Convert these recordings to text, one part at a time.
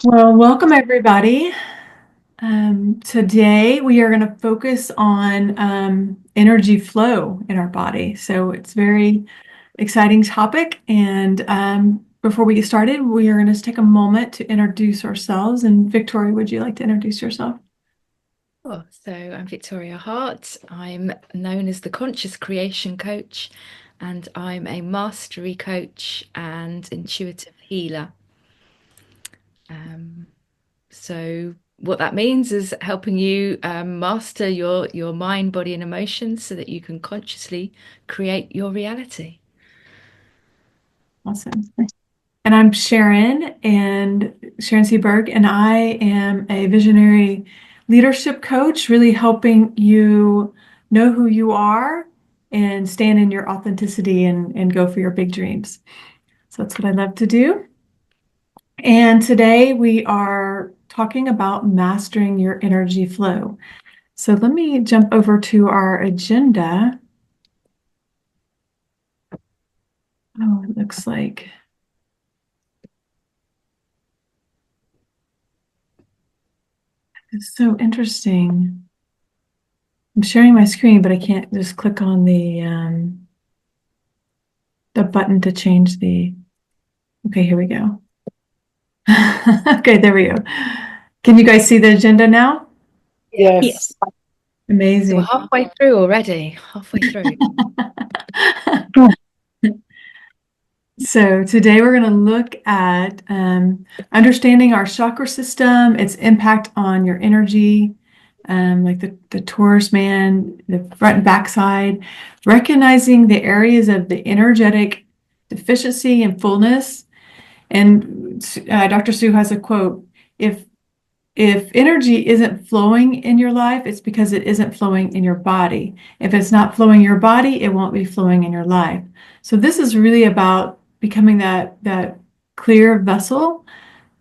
Well, welcome everybody. Today we are going to focus on energy flow in our body. So it's a very exciting topic. And before we get started, we are going to take a moment to introduce ourselves. And Victoria, would you like to introduce yourself? So I'm Victoria Hart. I'm known as the Conscious Creation Coach, and I'm a mastery coach and intuitive healer. Um, so what that means is helping you master your mind, body, and emotions so that you can consciously create your reality. Awesome. And I'm Sharon Seberg, and I am a visionary leadership coach, really helping you know who you are and stand in your authenticity and go for your big dreams. So that's what I love to do. And today we are talking about mastering your energy flow. So let me jump over to our agenda. Oh, it looks like it's so interesting. I'm sharing my screen, but I can't just click on the button to change the. Okay, here we go. Okay, there we go. Can you guys see the agenda now? Yes. Yes. So we're Amazing. halfway through already, halfway through. So today we're going to look at understanding our chakra system, its impact on your energy, like the Taurus man, the front and back side, recognizing the areas of the energetic deficiency and fullness. And Dr. Sue has a quote: "If energy isn't flowing in your life, it's because it isn't flowing in your body. If it's not flowing in your body, it won't be flowing in your life." So this is really about becoming that clear vessel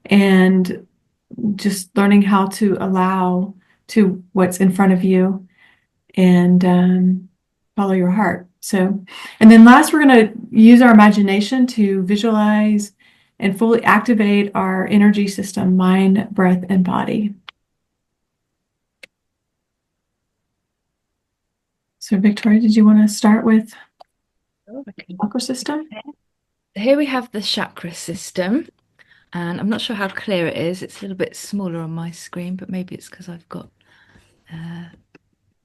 and just learning how to allow to what's in front of you and follow your heart. So, and then last, we're going to use our imagination to visualize and fully activate our energy system, mind, breath, and body. So, Victoria, did you want to start with the chakra system? Here we have the chakra system. And I'm not sure how clear it is. It's a little bit smaller on my screen, but maybe it's because I've got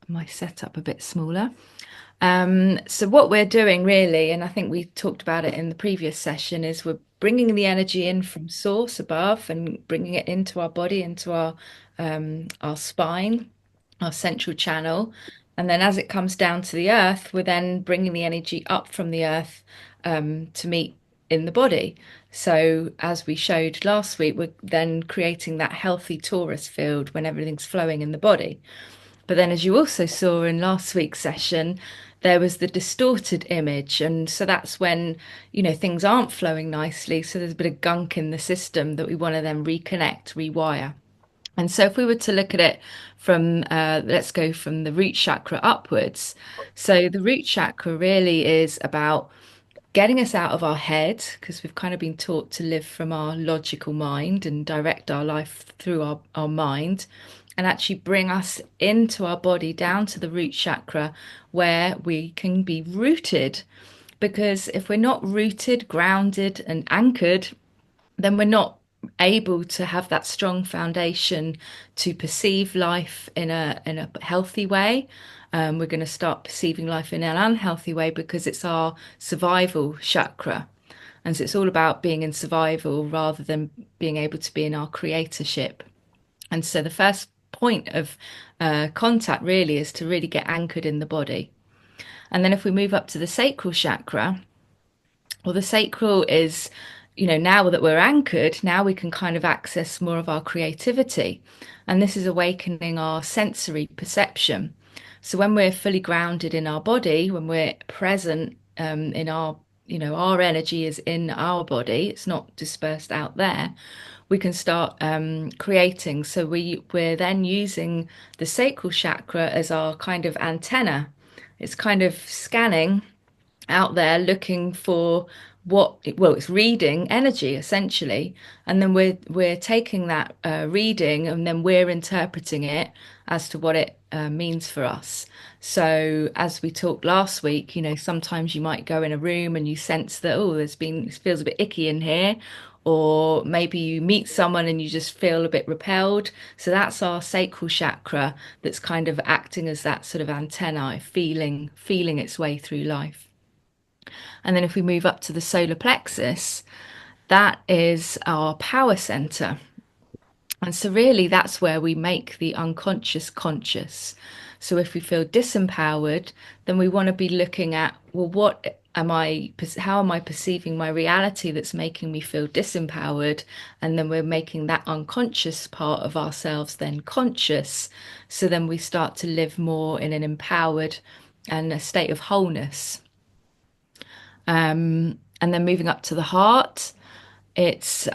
my setup a bit smaller. So what we're doing really, and I think we talked about it in the previous session, is we're bringing the energy in from source above and bringing it into our body, into our spine, our central channel. And then as it comes down to the earth, we're then bringing the energy up from the earth to meet in the body. So as we showed last week, we're then creating that healthy torus field when everything's flowing in the body. But then, as you also saw in last week's session, there was the distorted image. And so that's when, things aren't flowing nicely. So there's a bit of gunk in the system that we want to then reconnect, rewire. And so if we were to look at it from, let's go from the root chakra upwards. So the root chakra really is about getting us out of our head because we've kind of been taught to live from our logical mind and direct our life through our mind and actually bring us into our body down to the root chakra where we can be rooted. Because if we're not rooted, grounded, and anchored, then we're not able to have that strong foundation to perceive life in a healthy way. We're going to start perceiving life in an unhealthy way because it's our survival chakra. And so it's all about being in survival rather than being able to be in our creatorship. And so the first point of contact really is to really get anchored in the body. And then if we move up to the sacral chakra, well, the sacral is, now that we're anchored, now we can kind of access more of our creativity. And this is awakening our sensory perception. So when we're fully grounded in our body, when we're present in our, our energy is in our body, it's not dispersed out there, we can start creating. So we're then using the sacral chakra as our kind of antenna. It's kind of scanning out there looking for it's reading energy essentially, and then we're taking that reading, and then we're interpreting it as to what it means for us. So as we talked last week, sometimes you might go in a room and you sense that, oh, it feels a bit icky in here, or maybe you meet someone and you just feel a bit repelled. So that's our sacral chakra that's kind of acting as that sort of antennae, feeling its way through life. And then if we move up to the solar plexus, that is our power center. And so, really, that's where we make the unconscious conscious. So, if we feel disempowered, then we want to be looking at, well, how am I perceiving my reality that's making me feel disempowered? And then we're making that unconscious part of ourselves then conscious. So then we start to live more in an empowered and a state of wholeness. And then moving up to the heart, it's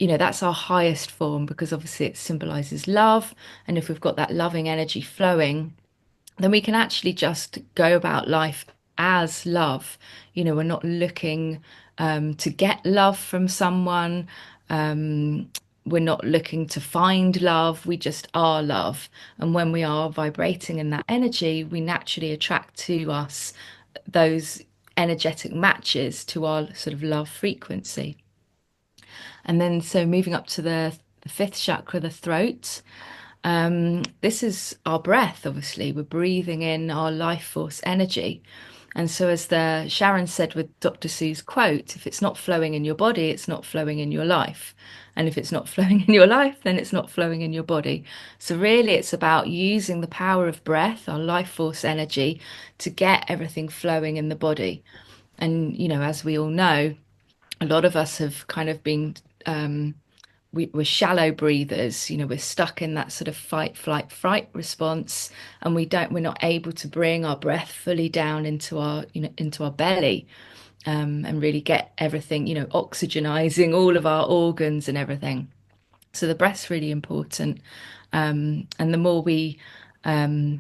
that's our highest form, because obviously it symbolizes love. And if we've got that loving energy flowing, then we can actually just go about life as love. We're not looking to get love from someone. We're not looking to find love. We just are love. And when we are vibrating in that energy, we naturally attract to us those energetic matches to our sort of love frequency. And then, so moving up to the fifth chakra, the throat. This is our breath, obviously. We're breathing in our life force energy. And so, as the Sharon said with Dr. Sue's quote, if it's not flowing in your body, it's not flowing in your life. And if it's not flowing in your life, then it's not flowing in your body. So really, it's about using the power of breath, our life force energy, to get everything flowing in the body. And, as we all know, a lot of us have kind of been we're shallow breathers. We're stuck in that sort of fight, flight, fright response, and we're not able to bring our breath fully down into our belly, and really get everything, oxygenizing all of our organs and everything. So the breath's really important. And the more we the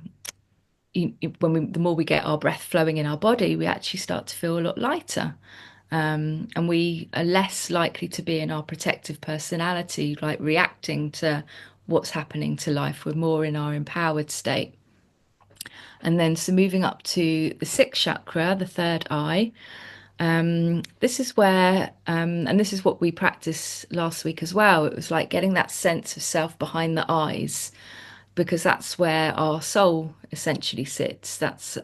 more we get our breath flowing in our body, we actually start to feel a lot lighter. And we are less likely to be in our protective personality, like reacting to what's happening to life. We're more in our empowered state. And then, so moving up to the sixth chakra, the third eye. This is where, and this is what we practiced last week as well. It was like getting that sense of self behind the eyes, because that's where our soul essentially sits. That's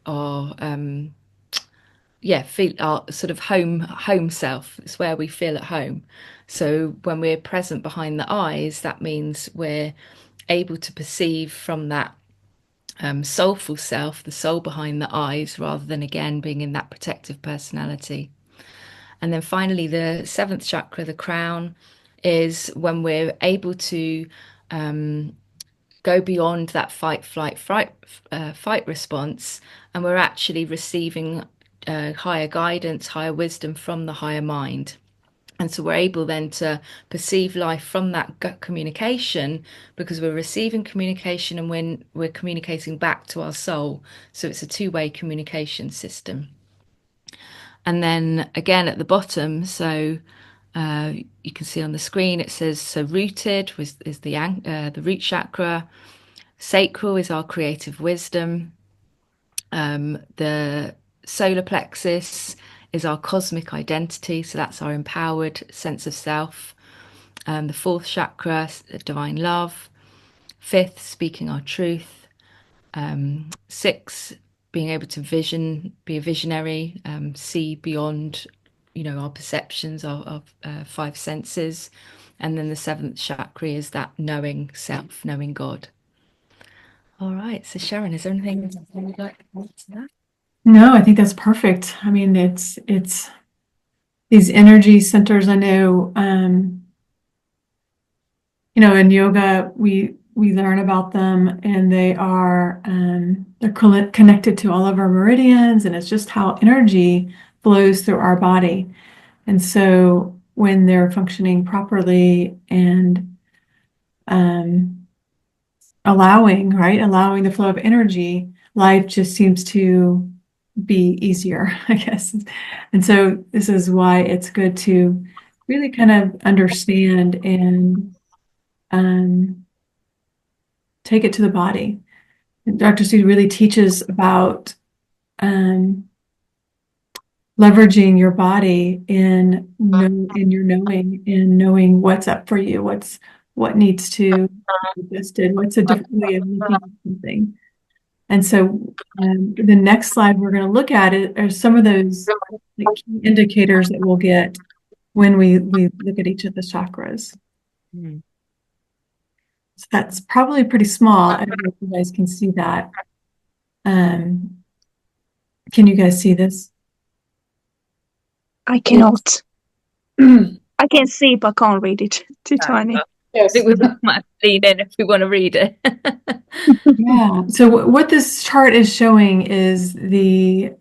our feel our sort of home self. It's where we feel at home. So when we're present behind the eyes, that means we're able to perceive from that soulful self, the soul behind the eyes, rather than again being in that protective personality. And then finally, the seventh chakra, the crown, is when we're able to go beyond that fight, flight, fight response, and we're actually receiving higher guidance, higher wisdom from the higher mind. And so we're able then to perceive life from that gut communication, because we're receiving communication and when we're communicating back to our soul. So it's a two-way communication system. And then again at the bottom, so you can see on the screen, it says, so rooted is the root chakra. Sacral is our creative wisdom. The solar plexus is our cosmic identity. So that's our empowered sense of self. The fourth chakra, divine love. Fifth, speaking our truth. Six, being able to be a visionary, see beyond, our perceptions, our five senses. And then the seventh chakra is that knowing self, knowing God. All right. So Sharon, is there anything you'd like to add to that? No, I think that's perfect. I mean, it's these energy centers. I know, in yoga we learn about them, and they're connected to all of our meridians, and it's just how energy flows through our body. And so when they're functioning properly and allowing the flow of energy, life just seems to be easier, I guess. And so this is why it's good to really kind of understand and um, take it to the body. And Dr. Seuss really teaches about um, leveraging your body in your knowing, in knowing what's up for you, what needs to be adjusted, what's a different way of looking at something. And so the next slide we're going to look at it are some of those like, key indicators that we'll get when we look at each of the chakras. Mm. So that's probably pretty small. I don't know if you guys can see that. Um, can you guys see this? I cannot. I can see, but can't read it. Too tiny. I think we might lean in if we want to read it. Yeah. So what this chart is showing is the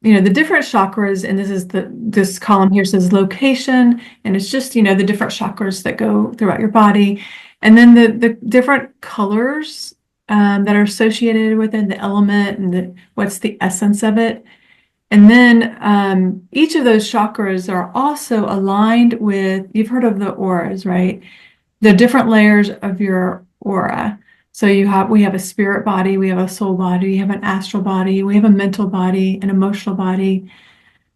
different chakras, and this column here says location, and it's just, the different chakras that go throughout your body. And then the different colors that are associated within the element and what's the essence of it. And then each of those chakras are also aligned with, you've heard of the auras, right? The different layers of your aura. So we have a spirit body, we have a soul body, we have an astral body, we have a mental body, an emotional body,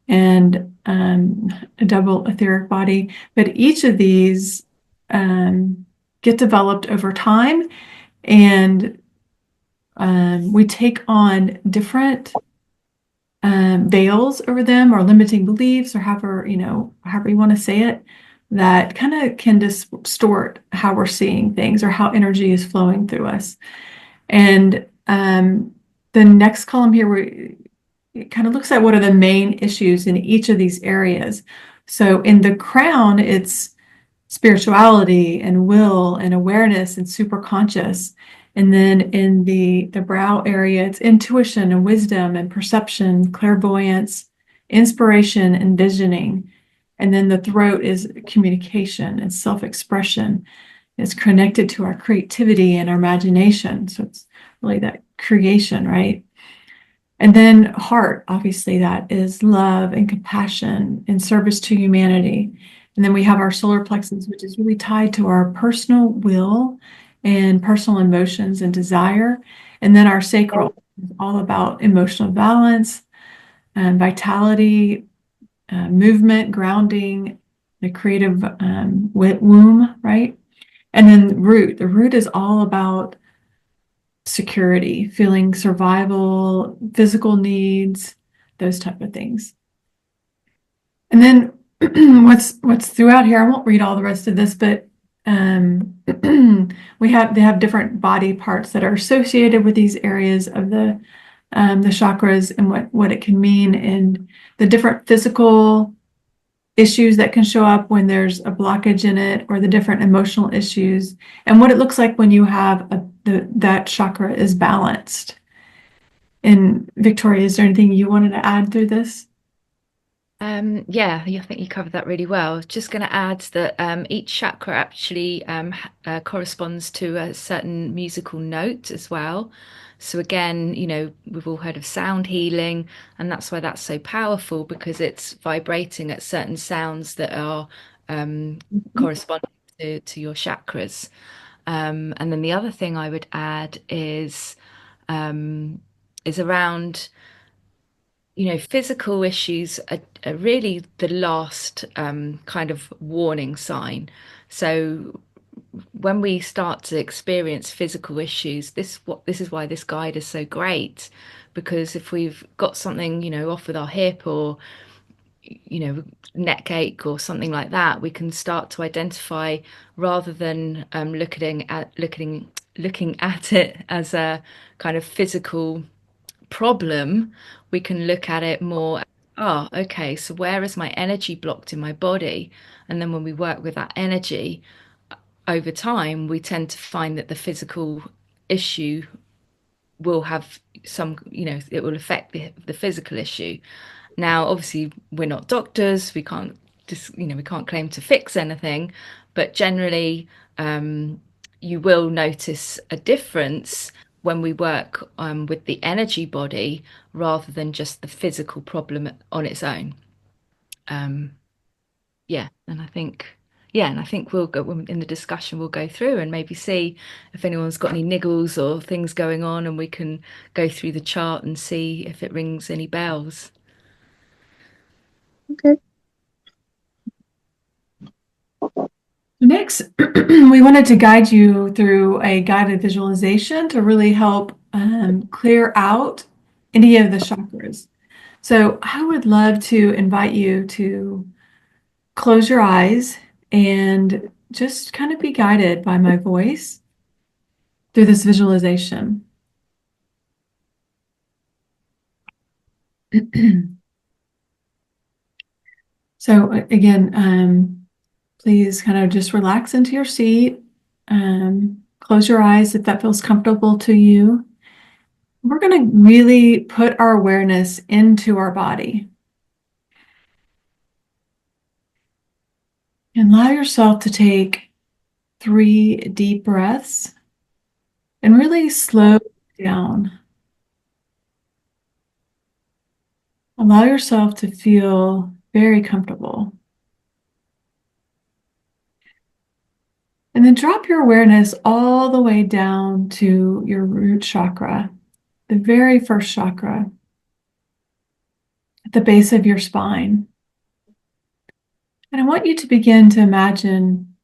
and a double etheric body. But each of these get developed over time, and we take on different veils over them, or limiting beliefs, or however you want to say it, that kind of can distort how we're seeing things or how energy is flowing through us. And the next column here, it kind of looks at what are the main issues in each of these areas. So in the crown, it's spirituality and will and awareness and superconscious. And then in the brow area, it's intuition and wisdom and perception, clairvoyance, inspiration, and visioning. And then the throat is communication and self-expression. It's connected to our creativity and our imagination. So it's really that creation, right? And then heart, obviously, that is love and compassion and service to humanity. And then we have our solar plexus, which is really tied to our personal will and personal emotions and desire. And then our sacral is all about emotional balance and vitality, movement, grounding, the creative womb, right? And then root. The root is all about security, feeling survival, physical needs, those type of things. And then what's throughout here, I won't read all the rest of this, but they have different body parts that are associated with these areas of the chakras and what it can mean, and the different physical issues that can show up when there's a blockage in it, or the different emotional issues, and what it looks like when you have that chakra is balanced. And Victoria, is there anything you wanted to add through this? Yeah, I think you covered that really well. Just going to add that each chakra actually corresponds to a certain musical note as well. So again, we've all heard of sound healing, and that's why that's so powerful, because it's vibrating at certain sounds that are corresponding to your chakras. And then the other thing I would add is around physical issues are really the last kind of warning sign. So when we start to experience physical issues, this is why this guide is so great, because if we've got something, off with our hip, or neck ache or something like that, we can start to identify, rather than looking at it as a kind of physical problem. We can look at it more, okay, so where is my energy blocked in my body? And then when we work with that energy over time, we tend to find that the physical issue will have it will affect the physical issue. Now, obviously, we're not doctors, we can't we can't claim to fix anything, but generally, you will notice a difference when we work with the energy body rather than just the physical problem on its own. Yeah, and I think we'll go in the discussion, we'll go through and maybe see if anyone's got any niggles or things going on, and we can go through the chart and see if it rings any bells. Okay. Next, we wanted to guide you through a guided visualization to really help clear out any of the chakras. So I would love to invite you to close your eyes and just kind of be guided by my voice through this visualization. So again, please kind of just relax into your seat. Close your eyes if that feels comfortable to you. We're going to really put our awareness into our body. And allow yourself to take 3 deep breaths and really slow down. Allow yourself to feel very comfortable. And then drop your awareness all the way down to your root chakra, the very first chakra at the base of your spine. And I want you to begin to imagine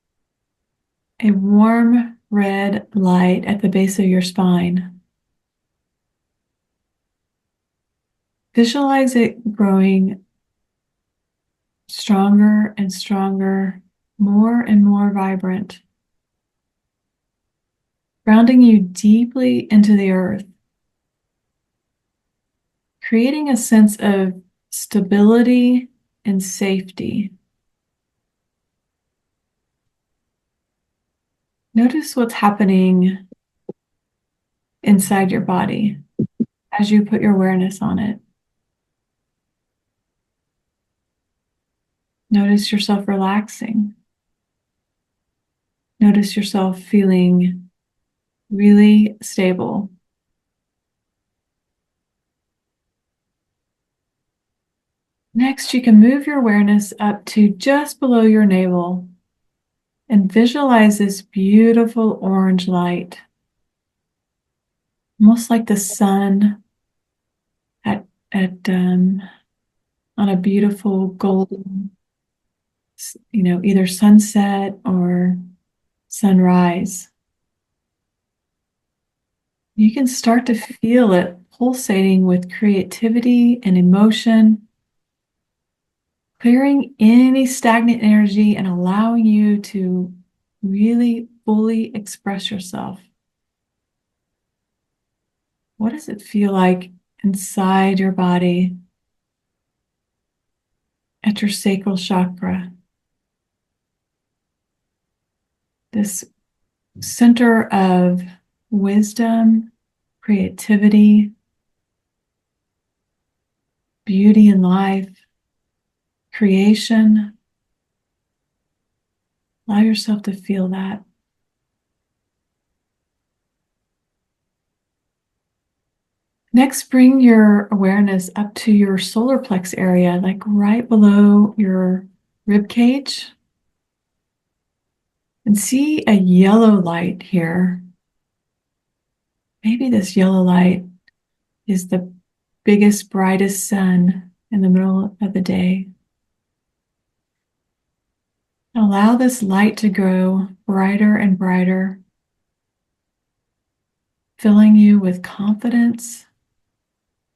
a warm red light at the base of your spine. Visualize it growing stronger and stronger, more and more vibrant, grounding you deeply into the earth, creating a sense of stability and safety. Notice what's happening inside your body as you put your awareness on it. Notice yourself relaxing. Notice yourself feeling really stable. Next, you can move your awareness up to just below your navel and visualize this beautiful orange light, almost like the sun on a beautiful golden, either sunset or sunrise. You can start to feel it pulsating with creativity and emotion, clearing any stagnant energy and allowing you to really fully express yourself. What does it feel like inside your body at your sacral chakra? This center of wisdom, creativity, beauty in life, creation. Allow yourself to feel that. Next, bring your awareness up to your solar plex area, like right below your rib cage. And see a yellow light here. Maybe this yellow light is the biggest, brightest sun in the middle of the day. Allow this light to grow brighter and brighter, filling you with confidence,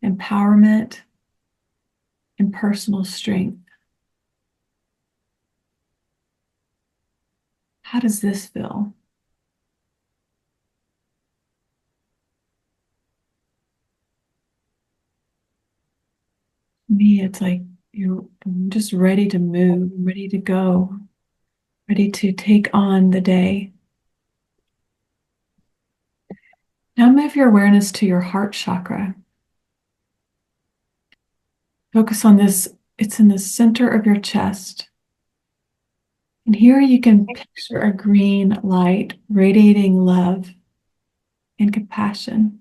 empowerment, and personal strength. How does this feel? Me, it's like you're just ready to move, ready to go, ready to take on the day. Now move your awareness to your heart chakra. Focus on this. It's in the center of your chest. And here you can picture a green light radiating love. and compassion.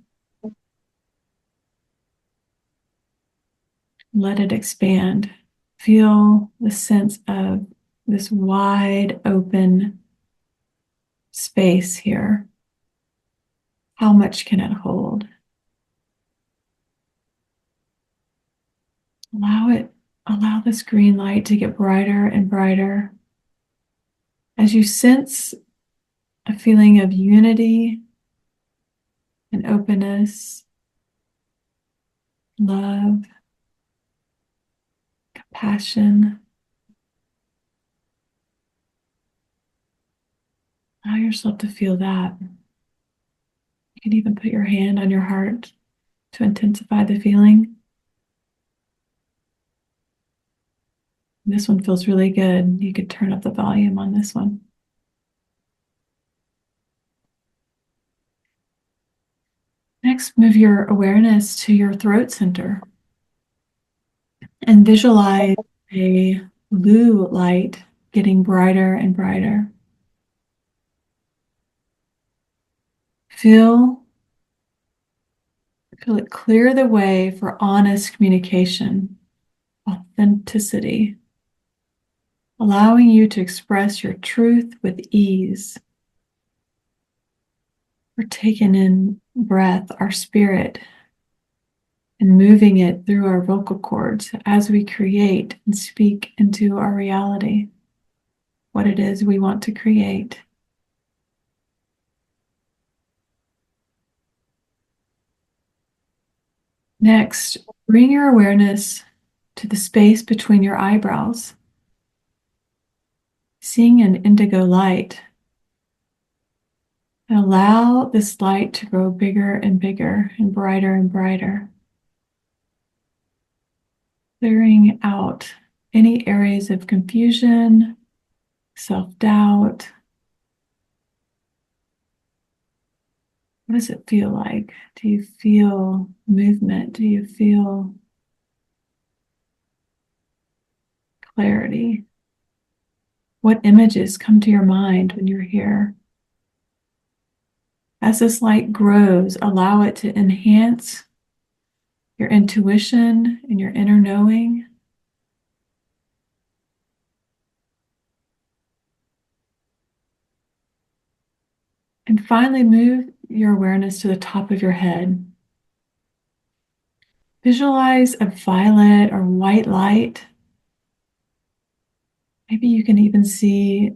Let it expand. Feel the sense of this wide open space here. How much can it hold? Allow this green light to get brighter and brighter as you sense a feeling of unity and openness, love, compassion. Allow yourself to feel that. You can even put your hand on your heart to intensify the feeling. This one feels really good. You could turn up the volume on this one. Next, move your awareness to your throat center and visualize a blue light getting brighter and brighter. Feel it clear the way for honest communication, authenticity, allowing you to express your truth with ease. We're taking in breath, our spirit, and moving it through our vocal cords as we create and speak into our reality, what it is we want to create. Next, bring your awareness to the space between your eyebrows, seeing an indigo light. And allow this light to grow bigger and bigger and brighter, clearing out any areas of confusion, self-doubt. What does it feel like? Do you feel movement? Do you feel clarity? What images come to your mind when you're here? As this light grows, allow it to enhance your intuition and your inner knowing. And finally, move your awareness to the top of your head. Visualize a violet or white light. Maybe you can even see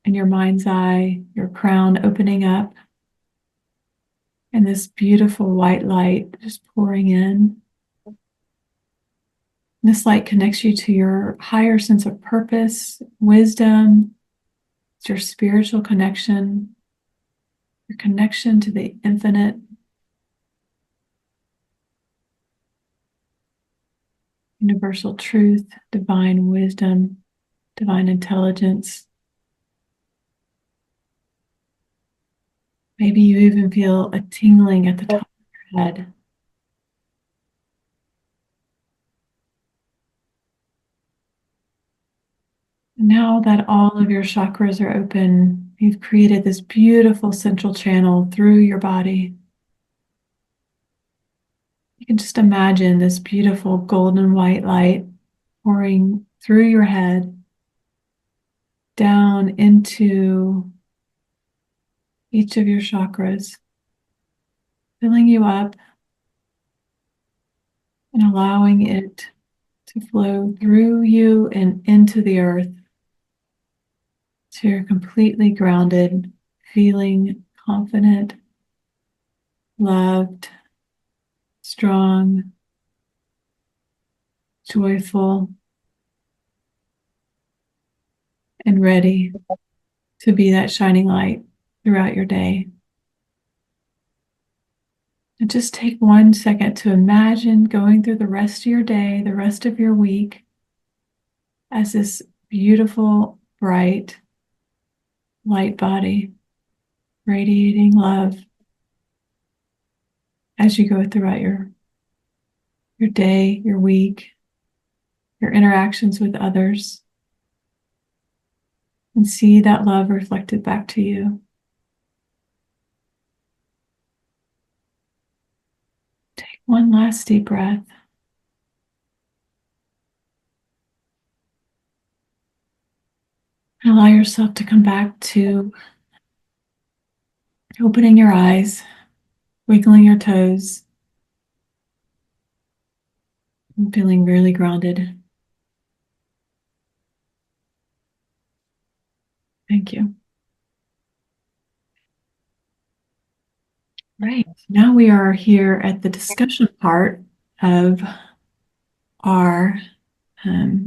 in your mind's eye your crown opening up and this beautiful white light just pouring in. This light connects you to your higher sense of purpose, wisdom. It's your spiritual connection, your connection to the infinite. Universal truth, divine wisdom, divine intelligence. Maybe you even feel a tingling at the top of your head. Now that all of your chakras are open, you've created this beautiful central channel through your body. You can just imagine this beautiful golden white light pouring through your head, down into each of your chakras, filling you up and allowing it to flow through you and into the earth. So you're completely grounded, feeling confident, loved, strong, joyful, and ready to be that shining light throughout your day. And just take 1 second to imagine going through the rest of your day, the rest of your week, as this beautiful, bright, light body, radiating love as you go throughout your day, your week, your interactions with others, and see that love reflected back to you. one last deep breath. Allow yourself to come back to opening your eyes, wiggling your toes, and feeling really grounded. Thank you. Right. Now we are here at the discussion part of our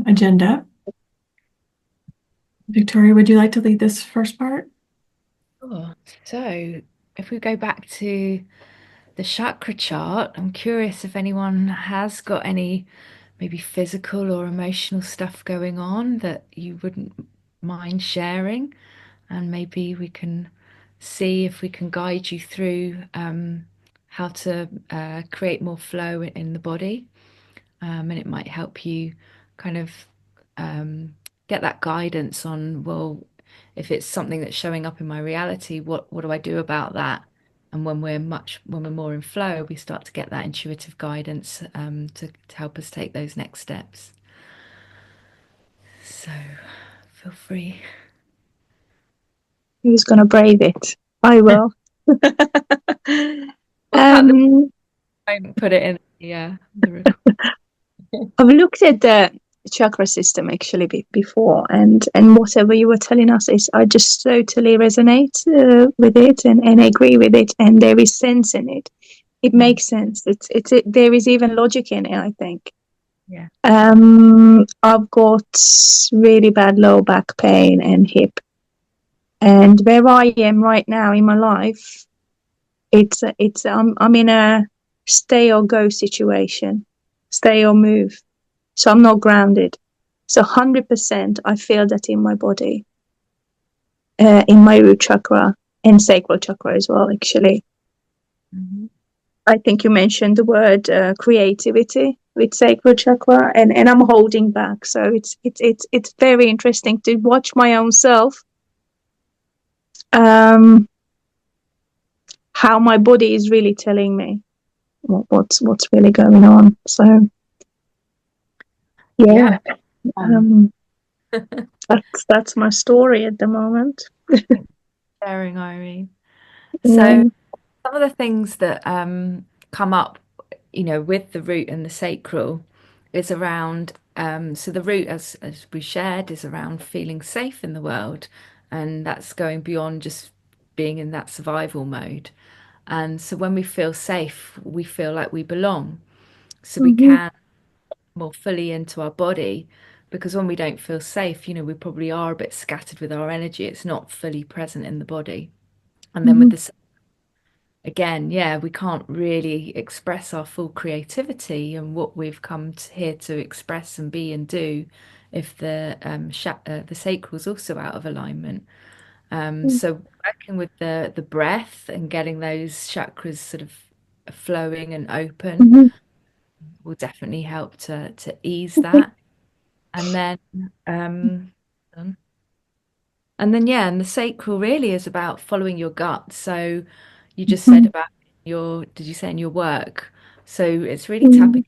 agenda. Victoria, would you like to lead this first part? Sure. So if we go back to the chakra chart, I'm curious if anyone has got any maybe physical or emotional stuff going on that you wouldn't mind sharing, and maybe we can see if we can guide you through how to create more flow in the body, and it might help you kind of get that guidance on, well, if it's something that's showing up in my reality, what do I do about that? And when we're more in flow, we start to get that intuitive guidance to help us take those next steps. So feel free. Who's gonna brave it? I will. Put it in, yeah. I've looked at the chakra system actually before, and whatever you were telling us is I just totally resonate with it and agree with it, and there is sense in it. It makes sense. There is even logic in it, I think. Yeah. I've got really bad low back pain and hip, and where I am right now in my life, I'm in a stay or go situation, stay or move. So I'm not grounded. So 100% I feel that in my body, in my root chakra and sacral chakra as well, actually. Mm-hmm. I think you mentioned the word creativity with sacral chakra, and I'm holding back. So it's very interesting to watch my own self, how my body is really telling me what's really going on. So yeah. That's my story at the moment. Sharing, Irene. Yeah. So some of the things that come up, with the root and the sacral is around, so the root, as we shared, is around feeling safe in the world, and that's going beyond just being in that survival mode. And so when we feel safe, we feel like we belong. So we Mm-hmm. can more fully into our body, because when we don't feel safe, we probably are a bit scattered with our energy. It's not fully present in the body. And then with Mm-hmm. the again, yeah, we can't really express our full creativity and what we've come here to express and be and do if the sacral is also out of alignment. So working with the breath and getting those chakras sort of flowing and open Mm-hmm. will definitely help to ease that. And then yeah, and the sacral really is about following your gut. So you just said about did you say in your work? So it's really tapping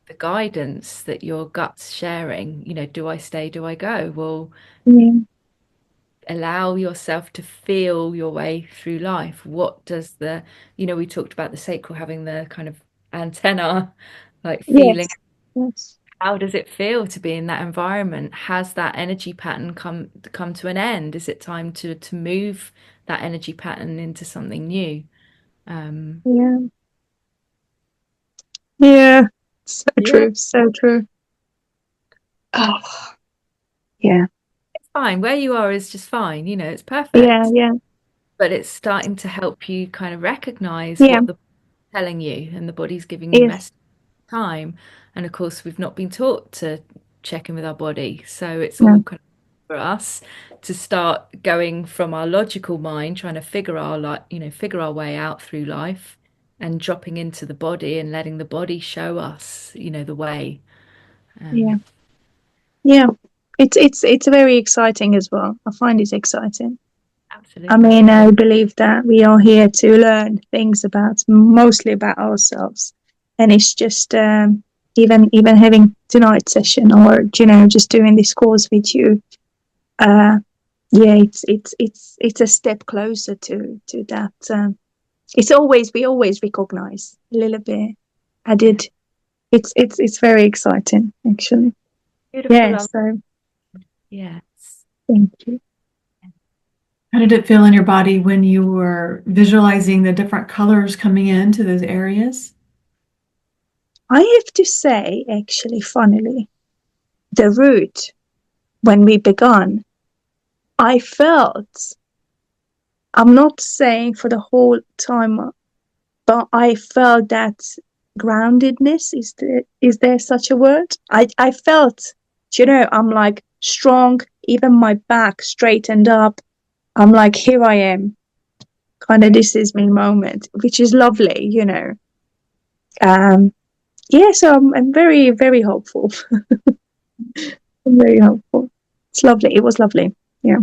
the guidance that your gut's sharing. Do I stay? Do I go? Well, Yeah. allow yourself to feel your way through life. What does we talked about the sacral having the kind of antenna, like feeling. Yes. How does it feel to be in that environment? Has that energy pattern come to an end? Is it time to move that energy pattern into something new? Yeah. Yeah. So Yeah, true. So true. Oh, yeah. it's fine. Where you are is just fine. It's Yeah. perfect. Yeah. But it's starting to help you kind of recognize Yeah. what the body's telling you, and the body's giving you Yes. messages time. And of course, we've not been taught to check in with our body. So it's Yeah. all kind of for us to start going from our logical mind, trying to figure our way out through life, and dropping into the body and letting the body show us, the way. Yeah. Yeah. It's very exciting as well. I find it exciting. I Absolutely. mean, I believe that we are here to learn things mostly about ourselves. And it's just even having tonight's session, or just doing this course with you, yeah, it's a step closer to that. We always recognize a little bit added. It's very exciting, actually. Beautiful. Yeah, so Yes. thank you. How did it feel in your body when you were visualizing the different colors coming into those areas? I have to say, actually, funnily, the root, when we began, I felt, I'm not saying for the whole time, but I felt that groundedness. Is there such a word? I felt, I'm like strong, even my back straightened up. I'm like, here I am, kind of, this is my moment, which is lovely. Yeah, so I'm very, very hopeful. I'm very hopeful. It's lovely. It was lovely. Yeah.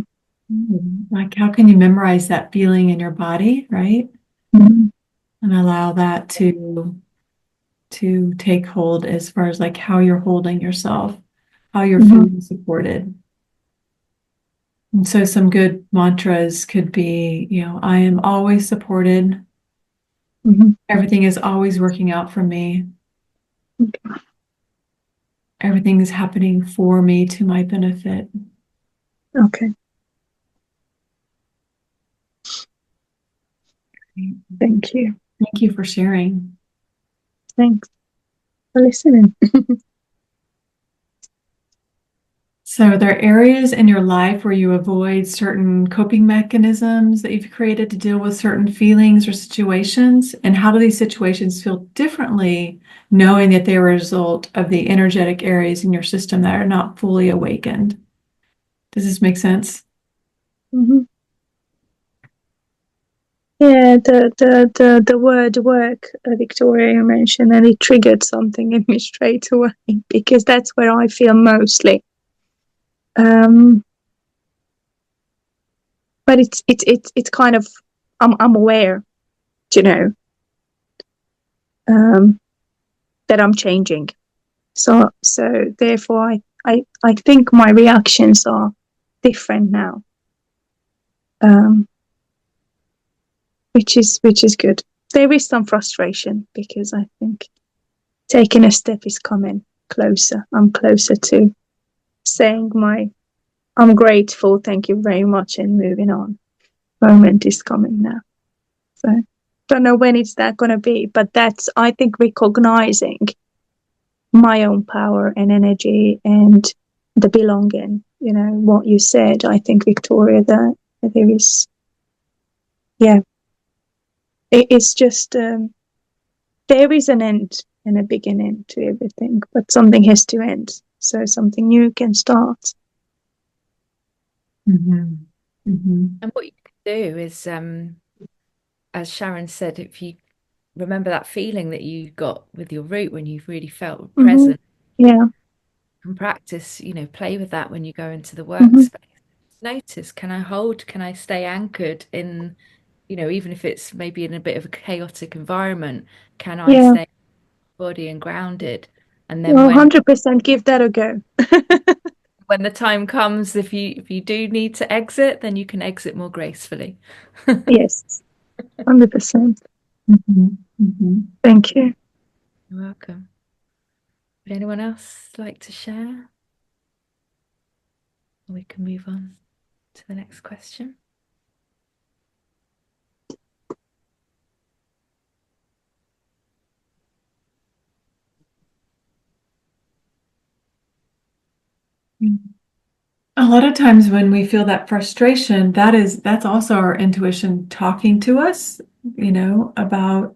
Like, how can you memorize that feeling in your body, right? Mm-hmm. And allow that to take hold as far as like how you're holding yourself, how you're feeling supported. And so some good mantras could be, I am always supported. Mm-hmm. Everything is always working out for me. Okay. Everything is happening for me to my benefit. Okay. Thank you. Thank you for sharing. Thanks for listening. So, are there areas in your life where you avoid certain coping mechanisms that you've created to deal with certain feelings or situations? And how do these situations feel differently, knowing that they're a result of the energetic areas in your system that are not fully awakened? Does this make sense? Mm-hmm. Yeah, the word work, Victoria, you mentioned, and it triggered something in me straight away, because that's where I feel mostly. But it's kind of, I'm aware, that I'm changing. So therefore I think my reactions are different now. Which is good. There is some frustration, because I think taking a step is coming closer. I'm closer to saying I'm grateful, thank you very much, and moving on. Moment is coming now. So don't know when it's that gonna be, but that's, I think, recognizing my own power and energy and the belonging. What you said, I think, Victoria, that there is, yeah, it's just there is an end and a beginning to everything, but something has to end so something new can start. Mm-hmm. Mm-hmm. And what you can do is, as Sharon said, if you remember that feeling that you got with your root when you really felt present, Yeah. and practice, play with that when you go into the Mm-hmm. workspace. Notice, can I stay anchored in, even if it's maybe in a bit of a chaotic environment, can I Yeah. stay body and grounded? And then Well, 100% give that a go. when the time comes, if you do need to exit, then you can exit more gracefully. Yes, 100%. Mm-hmm. Mm-hmm. Thank you. You're welcome. Would anyone else like to share? We can move on to the next question. A lot of times when we feel that frustration, that's also our intuition talking to us, about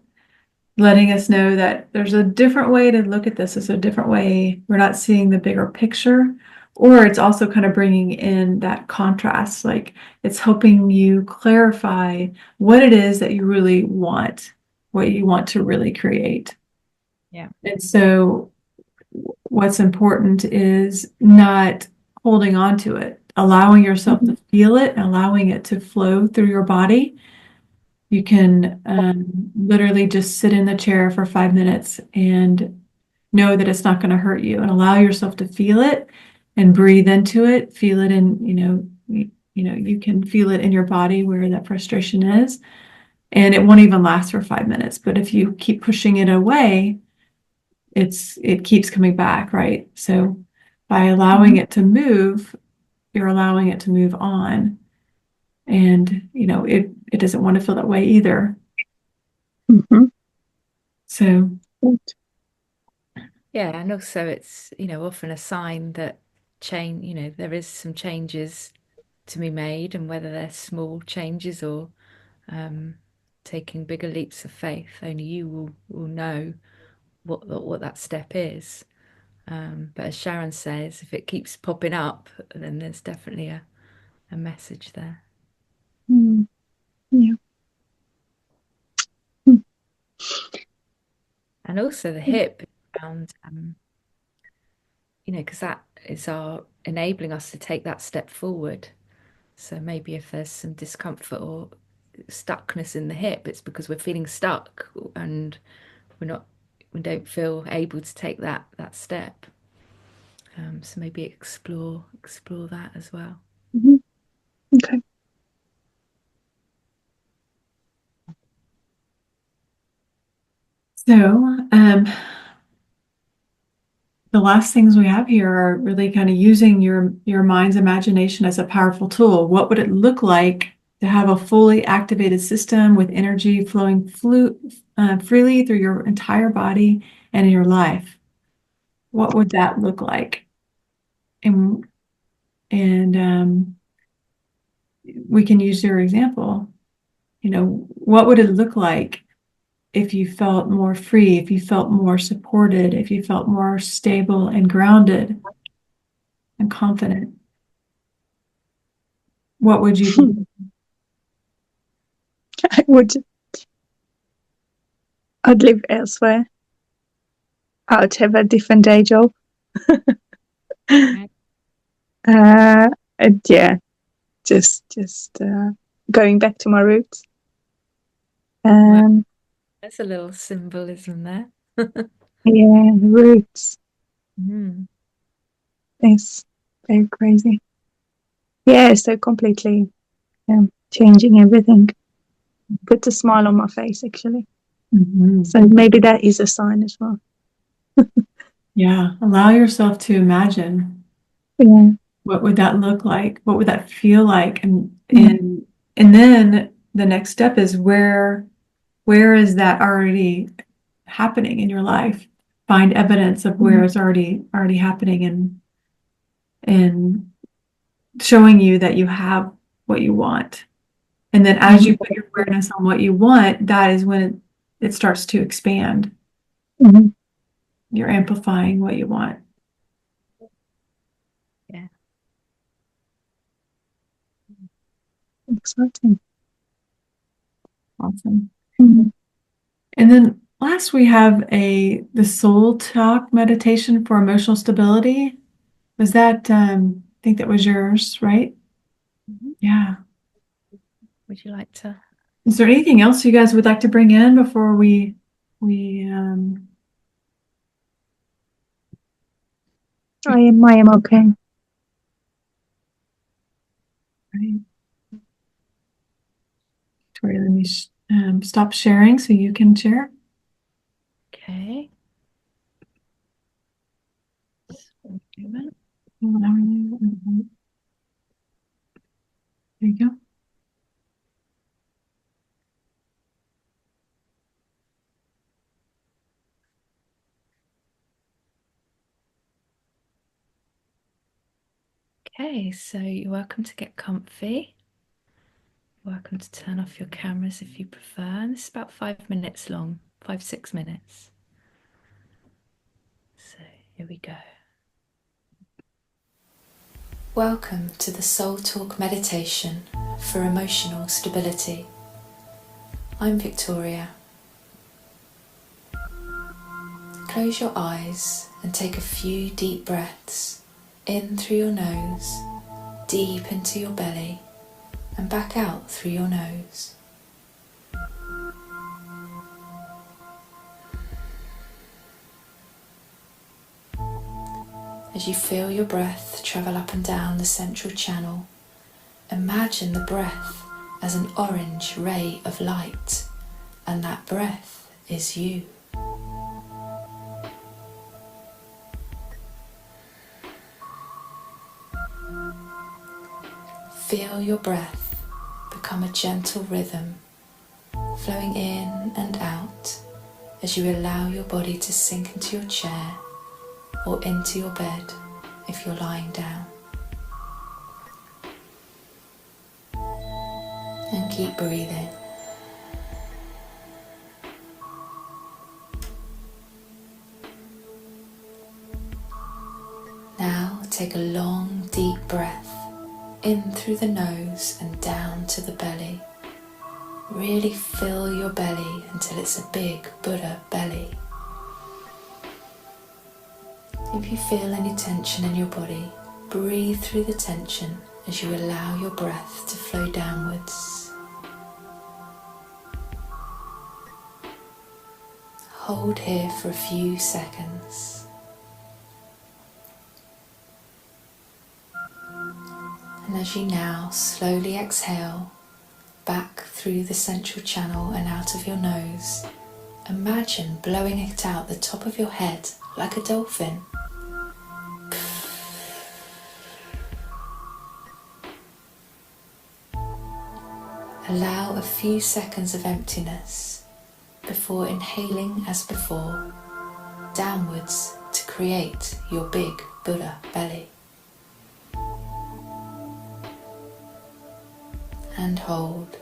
letting us know that there's a different way to look at this. It's a different way. We're not seeing the bigger picture. Or it's also kind of bringing in that contrast, like it's helping you clarify what it is that you really want, what you want to really create. Yeah. And so what's important is not holding on to it, allowing yourself to feel it, allowing it to flow through your body, You can literally just sit in the chair for 5 minutes and know that it's not going to hurt you, and allow yourself to feel it and breathe into it. Feel it in, you can feel it in your body where that frustration is. And it won't even last for 5 minutes. But if you keep pushing it away, it keeps coming back, right? So by allowing it to move, you're allowing it to move on. And it doesn't want to feel that way either. Mm-hmm. So Yeah, and also it's, often a sign that there is some changes to be made, and whether they're small changes or taking bigger leaps of faith, only you will know what that step is. But as Sharon says, if it keeps popping up, then there's definitely a message there. Yeah. Mm. And also the hip around, because that is enabling us to take that step forward. So maybe if there's some discomfort or stuckness in the hip, it's because we're feeling stuck and we don't feel able to take that step. So maybe explore that as well. Mm-hmm. Okay. So the last things we have here are really kind of using your mind's imagination as a powerful tool. What would it look like to have a fully activated system with energy flowing freely through your entire body and in your life? What would that look like? And we can use your example. What would it look like if you felt more free, if you felt more supported, if you felt more stable and grounded and confident? What would you do? I'd live elsewhere. I'd have a different day job. Right. And yeah, just going back to my roots. There's a little symbolism there. Yeah, roots. It's very crazy. Yeah, so completely changing everything. Put a smile on my face, actually. Mm-hmm. So maybe that is a sign as well. Yeah, allow yourself to imagine. Yeah. What would that look like? What would that feel like? And then the next step is where is that already happening in your life? Find evidence of where it's already happening, and showing you that you have what you want. And then as you put your awareness on what you want, that is when it starts to expand. Mm-hmm. You're amplifying what you want. Yeah. Exciting. Awesome. Mm-hmm. And then last we have the soul talk meditation for emotional stability. Was that, I think that was yours, right? Mm-hmm. Yeah. Would you like to? Is there anything else you guys would like to bring in before we I am okay. right. Victoria, let me stop sharing so you can share. Okay. There you go. Okay, so you're welcome to get comfy. Welcome to turn off your cameras if you prefer. And this is about 5 minutes long, 5-6 minutes. So here we go. Welcome to the Soul Talk meditation for emotional stability. I'm Victoria. Close your eyes and take a few deep breaths in through your nose, deep into your belly, and back out through your nose. As you feel your breath travel up and down the central channel, imagine the breath as an orange ray of light, and that breath is you. Feel your breath become a gentle rhythm, flowing in and out as you allow your body to sink into your chair or into your bed if you're lying down. And keep breathing. Now take a long, deep breath in through the nose and down to the belly. Really fill your belly until it's a big Buddha belly. If you feel any tension in your body, breathe through the tension as you allow your breath to flow downwards. Hold here for a few seconds. And as you now slowly exhale back through the central channel and out of your nose, imagine blowing it out the top of your head like a dolphin. Allow a few seconds of emptiness before inhaling as before, downwards to create your big Buddha belly. And hold.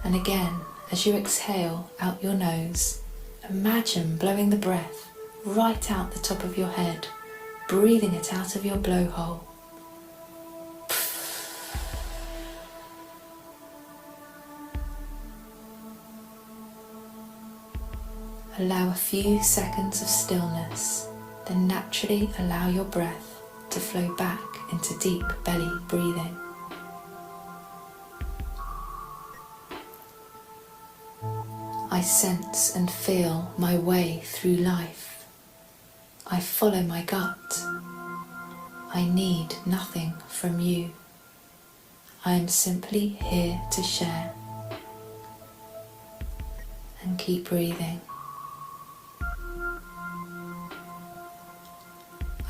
And again, as you exhale out your nose, imagine blowing the breath right out the top of your head, breathing it out of your blowhole. Allow a few seconds of stillness, then naturally allow your breath to flow back into deep belly breathing. I sense and feel my way through life. I follow my gut. I need nothing from you. I am simply here to share. And keep breathing.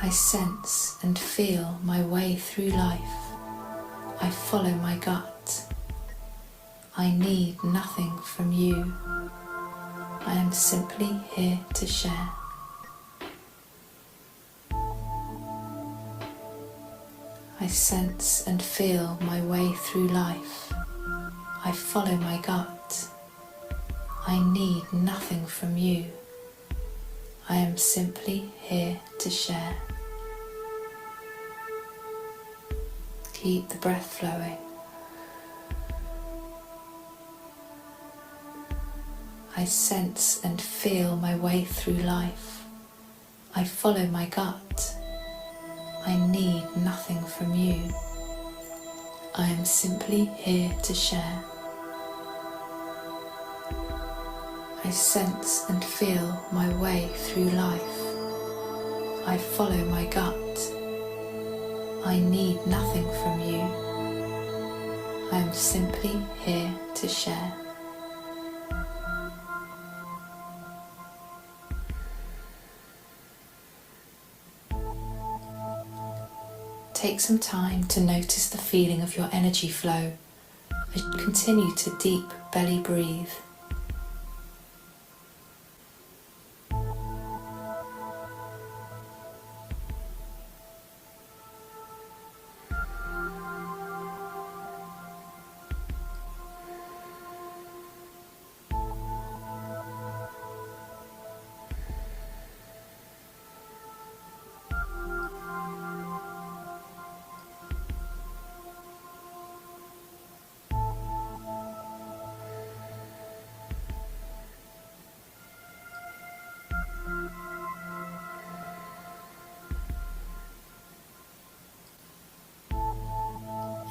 I sense and feel my way through life. I follow my gut. I need nothing from you. I am simply here to share. I sense and feel my way through life. I follow my gut. I need nothing from you. I am simply here to share. Keep the breath flowing. I sense and feel my way through life. I follow my gut. I need nothing from you. I am simply here to share. I sense and feel my way through life. I follow my gut. I need nothing from you. I am simply here to share. Take some time to notice the feeling of your energy flow as you continue to deep belly breathe.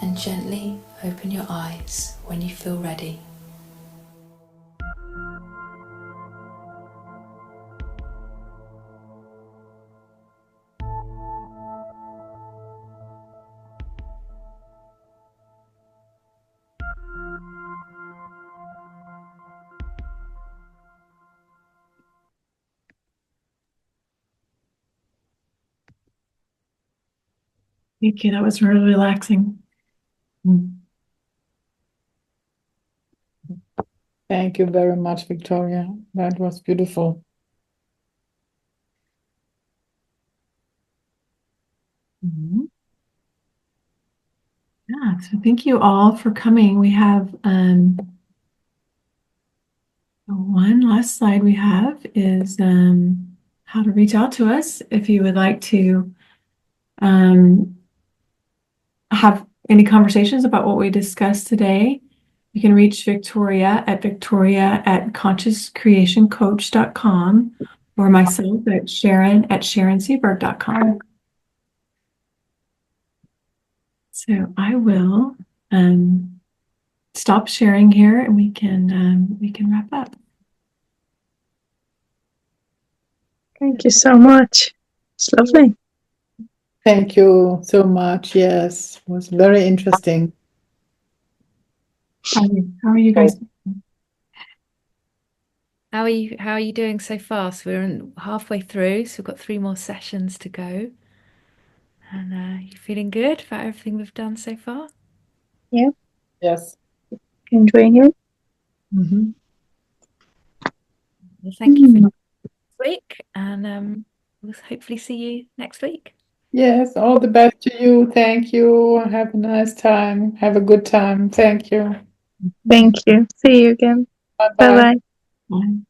And gently open your eyes when you feel ready. Thank you. That was really relaxing. Thank you very much, Victoria. That was beautiful. Mhm. Yeah, so thank you all for coming. We have one last slide we have is how to reach out to us if you would like to have any conversations about what we discussed today. You can reach Victoria at consciouscreationcoach.com or myself at sharonseberg.com. So I will stop sharing here and we can wrap up. Thank you so much. It's lovely. Thank you so much. Yes, it was very interesting. How are you guys? How are you doing so far? So we're halfway through, so we've got 3 more sessions to go. And you feeling good about everything we've done so far? Yeah. Yes. Enjoying it. Mm-hmm. Well, thank you for this week, and we'll hopefully see you next week. Yes, all the best to you. Thank you. Have a nice time. Have a good time. Thank you. Thank you. See you again. Bye-bye. Bye bye. Bye.